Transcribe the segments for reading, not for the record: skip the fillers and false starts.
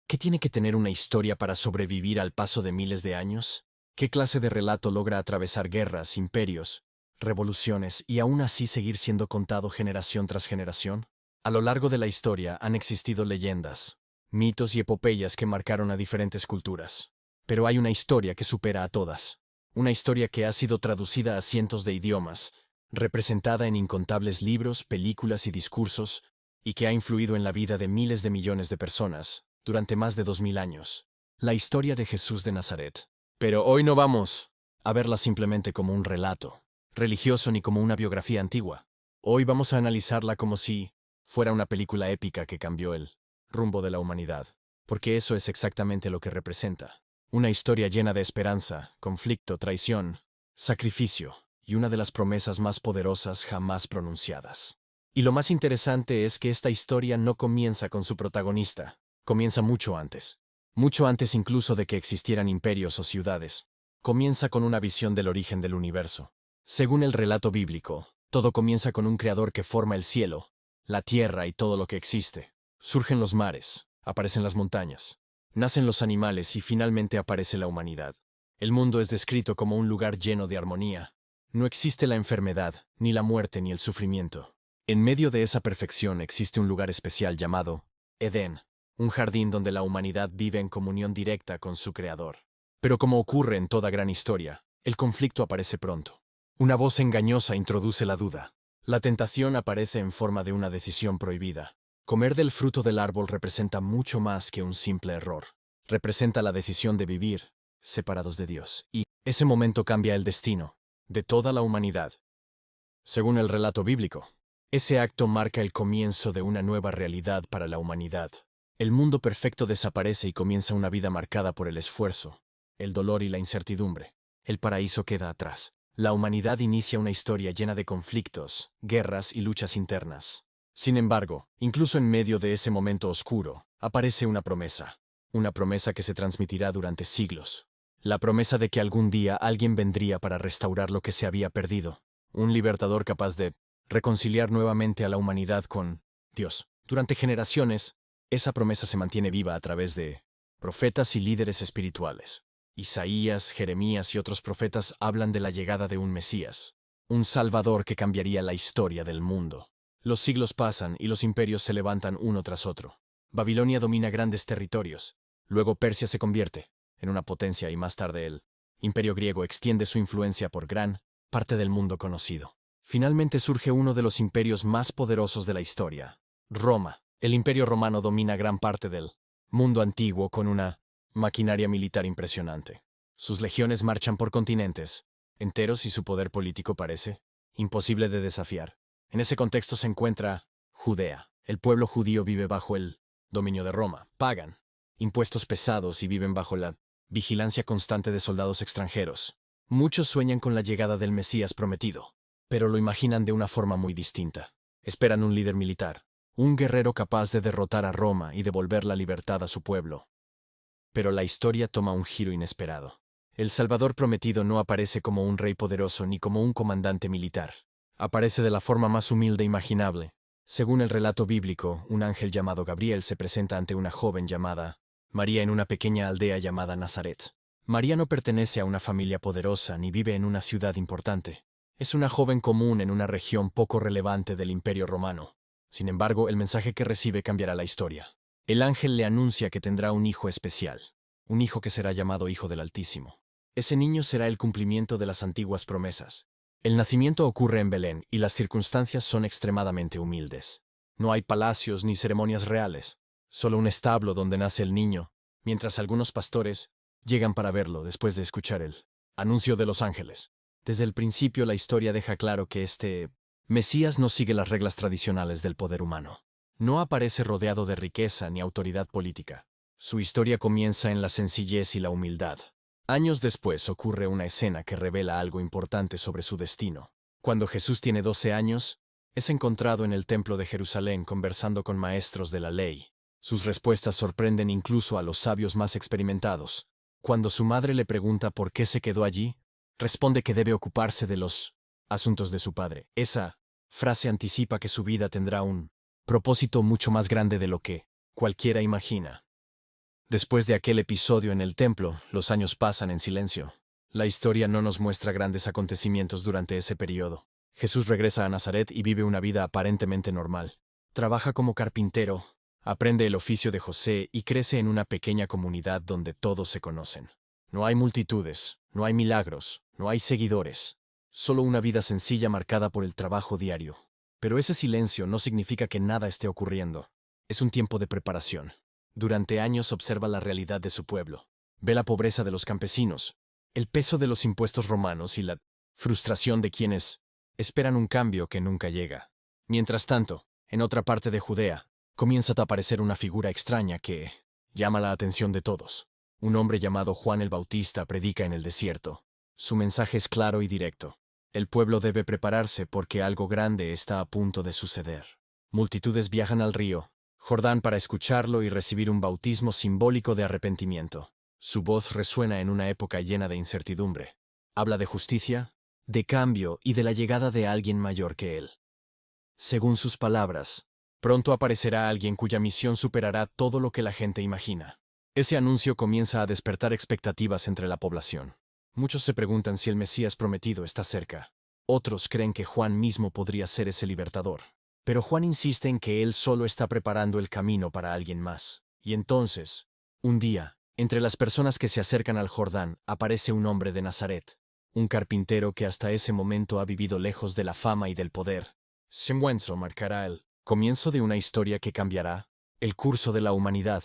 ¿Qué tiene que tener una historia para sobrevivir al paso de miles de años? ¿Qué clase de relato logra atravesar guerras, imperios, revoluciones y aún así seguir siendo contado generación tras generación? A lo largo de la historia han existido leyendas, mitos y epopeyas que marcaron a diferentes culturas. Pero hay una historia que supera a todas. Una historia que ha sido traducida a cientos de idiomas, representada en incontables libros, películas y discursos, y que ha influido en la vida de miles de millones de personas durante más de 2000 años. La historia de Jesús de Nazaret. Pero hoy no vamos a verla simplemente como un relato religioso ni como una biografía antigua. Hoy vamos a analizarla como si fuera una película épica que cambió el rumbo de la humanidad, porque eso es exactamente lo que representa. Una historia llena de esperanza, conflicto, traición, sacrificio y una de las promesas más poderosas jamás pronunciadas. Y lo más interesante es que esta historia no comienza con su protagonista, comienza mucho antes incluso de que existieran imperios o ciudades. Comienza con una visión del origen del universo. Según el relato bíblico, todo comienza con un creador que forma el cielo, la tierra y todo lo que existe. Surgen los mares, aparecen las montañas, nacen los animales y finalmente aparece la humanidad. El mundo es descrito como un lugar lleno de armonía. No existe la enfermedad, ni la muerte, ni el sufrimiento. En medio de esa perfección existe un lugar especial llamado Edén, un jardín donde la humanidad vive en comunión directa con su creador. Pero como ocurre en toda gran historia, el conflicto aparece pronto. Una voz engañosa introduce la duda. La tentación aparece en forma de una decisión prohibida. Comer del fruto del árbol representa mucho más que un simple error. Representa la decisión de vivir separados de Dios. Y ese momento cambia el destino de toda la humanidad. Según el relato bíblico, ese acto marca el comienzo de una nueva realidad para la humanidad. El mundo perfecto desaparece y comienza una vida marcada por el esfuerzo, el dolor y la incertidumbre. El paraíso queda atrás. La humanidad inicia una historia llena de conflictos, guerras y luchas internas. Sin embargo, incluso en medio de ese momento oscuro, aparece una promesa que se transmitirá durante siglos. La promesa de que algún día alguien vendría para restaurar lo que se había perdido, un libertador capaz de reconciliar nuevamente a la humanidad con Dios. Durante generaciones, esa promesa se mantiene viva a través de profetas y líderes espirituales. Isaías, Jeremías y otros profetas hablan de la llegada de un Mesías, un Salvador que cambiaría la historia del mundo. Los siglos pasan y los imperios se levantan uno tras otro. Babilonia domina grandes territorios. Luego Persia se convierte en una potencia y más tarde el Imperio griego extiende su influencia por gran parte del mundo conocido. Finalmente surge uno de los imperios más poderosos de la historia, Roma. El Imperio romano domina gran parte del mundo antiguo con una maquinaria militar impresionante. Sus legiones marchan por continentes enteros y su poder político parece imposible de desafiar. En ese contexto se encuentra Judea. El pueblo judío vive bajo el dominio de Roma. Pagan impuestos pesados y viven bajo la vigilancia constante de soldados extranjeros. Muchos sueñan con la llegada del Mesías prometido, pero lo imaginan de una forma muy distinta. Esperan un líder militar, un guerrero capaz de derrotar a Roma y devolver la libertad a su pueblo. Pero la historia toma un giro inesperado. El Salvador prometido no aparece como un rey poderoso ni como un comandante militar. Aparece de la forma más humilde imaginable. Según el relato bíblico, un ángel llamado Gabriel se presenta ante una joven llamada María en una pequeña aldea llamada Nazaret. María no pertenece a una familia poderosa ni vive en una ciudad importante. Es una joven común en una región poco relevante del Imperio Romano. Sin embargo, el mensaje que recibe cambiará la historia. El ángel le anuncia que tendrá un hijo especial, un hijo que será llamado Hijo del Altísimo. Ese niño será el cumplimiento de las antiguas promesas. El nacimiento ocurre en Belén y las circunstancias son extremadamente humildes. No hay palacios ni ceremonias reales, solo un establo donde nace el niño, mientras algunos pastores llegan para verlo después de escuchar el anuncio de los ángeles. Desde el principio la historia deja claro que este Mesías no sigue las reglas tradicionales del poder humano. No aparece rodeado de riqueza ni autoridad política. Su historia comienza en la sencillez y la humildad. Años después ocurre una escena que revela algo importante sobre su destino. Cuando Jesús tiene 12 años, es encontrado en el templo de Jerusalén conversando con maestros de la ley. Sus respuestas sorprenden incluso a los sabios más experimentados. Cuando su madre le pregunta por qué se quedó allí, responde que debe ocuparse de los asuntos de su padre. Esa frase anticipa que su vida tendrá un propósito mucho más grande de lo que cualquiera imagina. Después de aquel episodio en el templo, los años pasan en silencio. La historia no nos muestra grandes acontecimientos durante ese periodo. Jesús regresa a Nazaret y vive una vida aparentemente normal. Trabaja como carpintero, aprende el oficio de José y crece en una pequeña comunidad donde todos se conocen. No hay multitudes, no hay milagros, no hay seguidores. Solo una vida sencilla marcada por el trabajo diario. Pero ese silencio no significa que nada esté ocurriendo. Es un tiempo de preparación. Durante años observa la realidad de su pueblo. Ve la pobreza de los campesinos, el peso de los impuestos romanos y la frustración de quienes esperan un cambio que nunca llega. Mientras tanto, en otra parte de Judea, comienza a aparecer una figura extraña que llama la atención de todos. Un hombre llamado Juan el Bautista predica en el desierto. Su mensaje es claro y directo. El pueblo debe prepararse porque algo grande está a punto de suceder. Multitudes viajan al río Jordán para escucharlo y recibir un bautismo simbólico de arrepentimiento. Su voz resuena en una época llena de incertidumbre. Habla de justicia, de cambio y de la llegada de alguien mayor que él. Según sus palabras, pronto aparecerá alguien cuya misión superará todo lo que la gente imagina. Ese anuncio comienza a despertar expectativas entre la población. Muchos se preguntan si el Mesías prometido está cerca. Otros creen que Juan mismo podría ser ese libertador. Pero Juan insiste en que él solo está preparando el camino para alguien más. Y entonces, un día, entre las personas que se acercan al Jordán, aparece un hombre de Nazaret, un carpintero que hasta ese momento ha vivido lejos de la fama y del poder. Ese encuentro marcará el comienzo de una historia que cambiará el curso de la humanidad.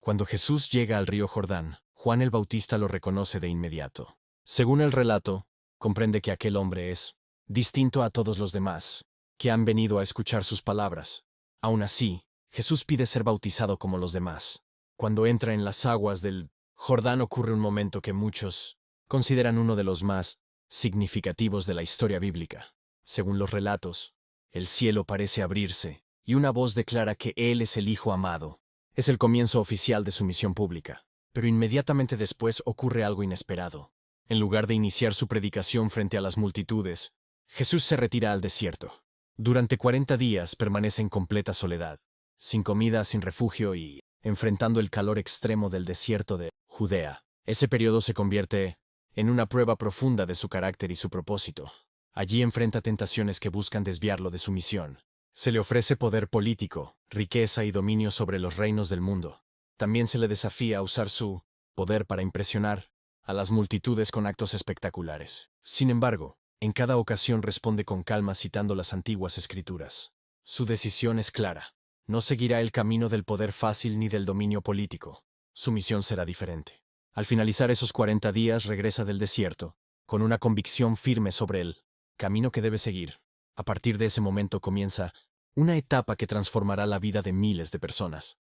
Cuando Jesús llega al río Jordán, Juan el Bautista lo reconoce de inmediato. Según el relato, comprende que aquel hombre es distinto a todos los demás, que han venido a escuchar sus palabras. Aún así, Jesús pide ser bautizado como los demás. Cuando entra en las aguas del Jordán ocurre un momento que muchos consideran uno de los más significativos de la historia bíblica. Según los relatos, el cielo parece abrirse, y una voz declara que Él es el Hijo amado. Es el comienzo oficial de su misión pública. Pero inmediatamente después ocurre algo inesperado. En lugar de iniciar su predicación frente a las multitudes, Jesús se retira al desierto. Durante 40 días permanece en completa soledad, sin comida, sin refugio y enfrentando el calor extremo del desierto de Judea. Ese periodo se convierte en una prueba profunda de su carácter y su propósito. Allí enfrenta tentaciones que buscan desviarlo de su misión. Se le ofrece poder político, riqueza y dominio sobre los reinos del mundo. También se le desafía a usar su poder para impresionar a las multitudes con actos espectaculares. Sin embargo, en cada ocasión responde con calma citando las antiguas escrituras. Su decisión es clara. No seguirá el camino del poder fácil ni del dominio político. Su misión será diferente. Al finalizar esos 40 días regresa del desierto, con una convicción firme sobre el camino que debe seguir. A partir de ese momento comienza una etapa que transformará la vida de miles de personas.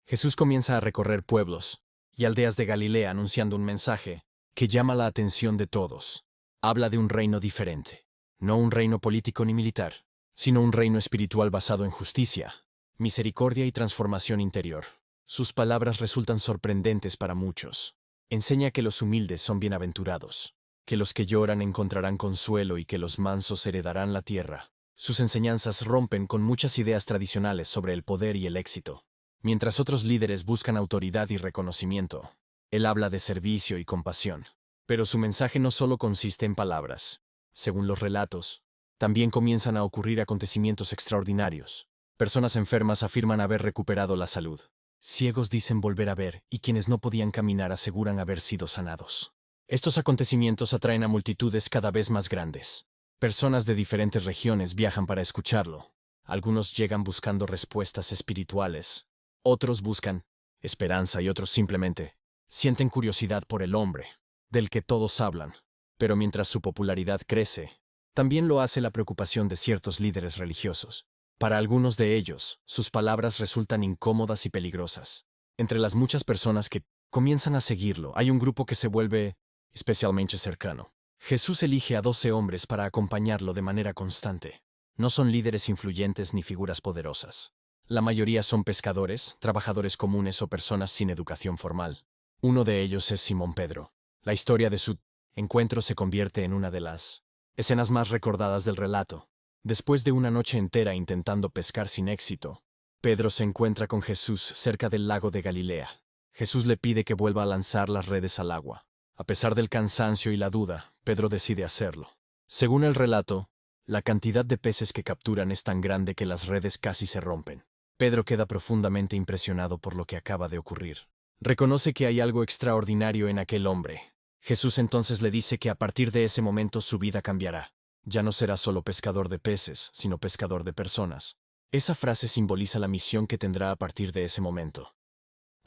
Jesús comienza a recorrer pueblos y aldeas de Galilea anunciando un mensaje que llama la atención de todos. Habla de un reino diferente, no un reino político ni militar, sino un reino espiritual basado en justicia, misericordia y transformación interior. Sus palabras resultan sorprendentes para muchos. Enseña que los humildes son bienaventurados, que los que lloran encontrarán consuelo y que los mansos heredarán la tierra. Sus enseñanzas rompen con muchas ideas tradicionales sobre el poder y el éxito. Mientras otros líderes buscan autoridad y reconocimiento, él habla de servicio y compasión. Pero su mensaje no solo consiste en palabras. Según los relatos, también comienzan a ocurrir acontecimientos extraordinarios. Personas enfermas afirman haber recuperado la salud. Ciegos dicen volver a ver, y quienes no podían caminar aseguran haber sido sanados. Estos acontecimientos atraen a multitudes cada vez más grandes. Personas de diferentes regiones viajan para escucharlo. Algunos llegan buscando respuestas espirituales. Otros buscan esperanza y otros simplemente sienten curiosidad por el hombre, del que todos hablan. Pero mientras su popularidad crece, también lo hace la preocupación de ciertos líderes religiosos. Para algunos de ellos, sus palabras resultan incómodas y peligrosas. Entre las muchas personas que comienzan a seguirlo, hay un grupo que se vuelve especialmente cercano. Jesús elige a 12 hombres para acompañarlo de manera constante. No son líderes influyentes ni figuras poderosas. La mayoría son pescadores, trabajadores comunes o personas sin educación formal. Uno de ellos es Simón Pedro. La historia de su encuentro se convierte en una de las escenas más recordadas del relato. Después de una noche entera intentando pescar sin éxito, Pedro se encuentra con Jesús cerca del lago de Galilea. Jesús le pide que vuelva a lanzar las redes al agua. A pesar del cansancio y la duda, Pedro decide hacerlo. Según el relato, la cantidad de peces que capturan es tan grande que las redes casi se rompen. Pedro queda profundamente impresionado por lo que acaba de ocurrir. Reconoce que hay algo extraordinario en aquel hombre. Jesús entonces le dice que a partir de ese momento su vida cambiará. Ya no será solo pescador de peces, sino pescador de personas. Esa frase simboliza la misión que tendrá a partir de ese momento.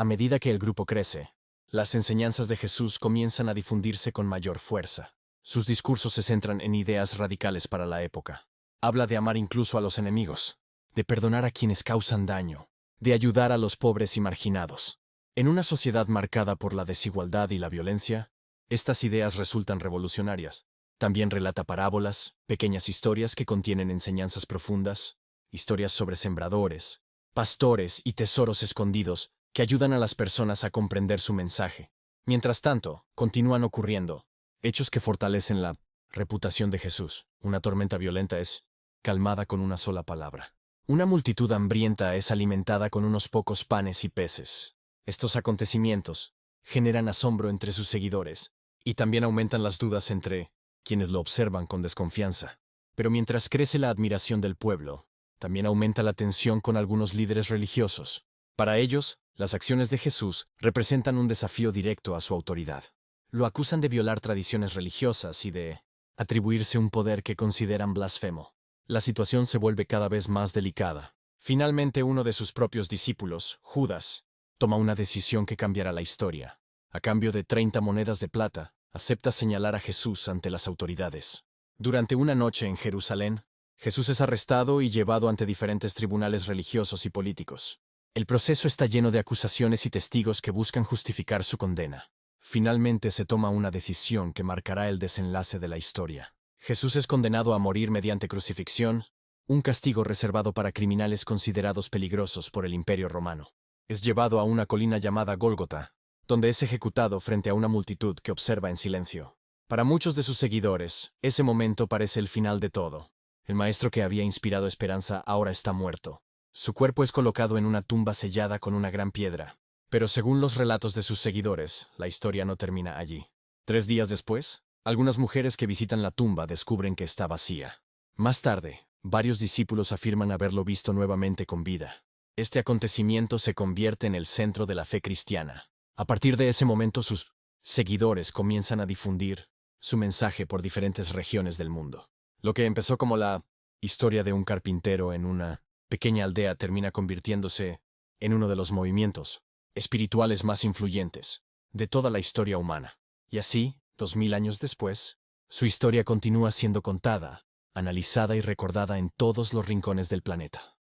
A medida que el grupo crece, las enseñanzas de Jesús comienzan a difundirse con mayor fuerza. Sus discursos se centran en ideas radicales para la época. Habla de amar incluso a los enemigos, de perdonar a quienes causan daño, de ayudar a los pobres y marginados. En una sociedad marcada por la desigualdad y la violencia, estas ideas resultan revolucionarias. También relata parábolas, pequeñas historias que contienen enseñanzas profundas, historias sobre sembradores, pastores y tesoros escondidos que ayudan a las personas a comprender su mensaje. Mientras tanto, continúan ocurriendo hechos que fortalecen la reputación de Jesús. Una tormenta violenta es calmada con una sola palabra. Una multitud hambrienta es alimentada con unos pocos panes y peces. Estos acontecimientos generan asombro entre sus seguidores y también aumentan las dudas entre quienes lo observan con desconfianza. Pero mientras crece la admiración del pueblo, también aumenta la tensión con algunos líderes religiosos. Para ellos, las acciones de Jesús representan un desafío directo a su autoridad. Lo acusan de violar tradiciones religiosas y de atribuirse un poder que consideran blasfemo. La situación se vuelve cada vez más delicada. Finalmente, uno de sus propios discípulos, Judas, toma una decisión que cambiará la historia. A cambio de 30 monedas de plata, acepta señalar a Jesús ante las autoridades. Durante una noche en Jerusalén, Jesús es arrestado y llevado ante diferentes tribunales religiosos y políticos. El proceso está lleno de acusaciones y testigos que buscan justificar su condena. Finalmente se toma una decisión que marcará el desenlace de la historia. Jesús es condenado a morir mediante crucifixión, un castigo reservado para criminales considerados peligrosos por el Imperio Romano. Es llevado a una colina llamada Gólgota, donde es ejecutado frente a una multitud que observa en silencio. Para muchos de sus seguidores, ese momento parece el final de todo. El maestro que había inspirado esperanza ahora está muerto. Su cuerpo es colocado en una tumba sellada con una gran piedra. Pero según los relatos de sus seguidores, la historia no termina allí. 3 días después, algunas mujeres que visitan la tumba descubren que está vacía. Más tarde, varios discípulos afirman haberlo visto nuevamente con vida. Este acontecimiento se convierte en el centro de la fe cristiana. A partir de ese momento, sus seguidores comienzan a difundir su mensaje por diferentes regiones del mundo. Lo que empezó como la historia de un carpintero en una pequeña aldea termina convirtiéndose en uno de los movimientos espirituales más influyentes de toda la historia humana. Y así, 2000 años después, su historia continúa siendo contada, analizada y recordada en todos los rincones del planeta.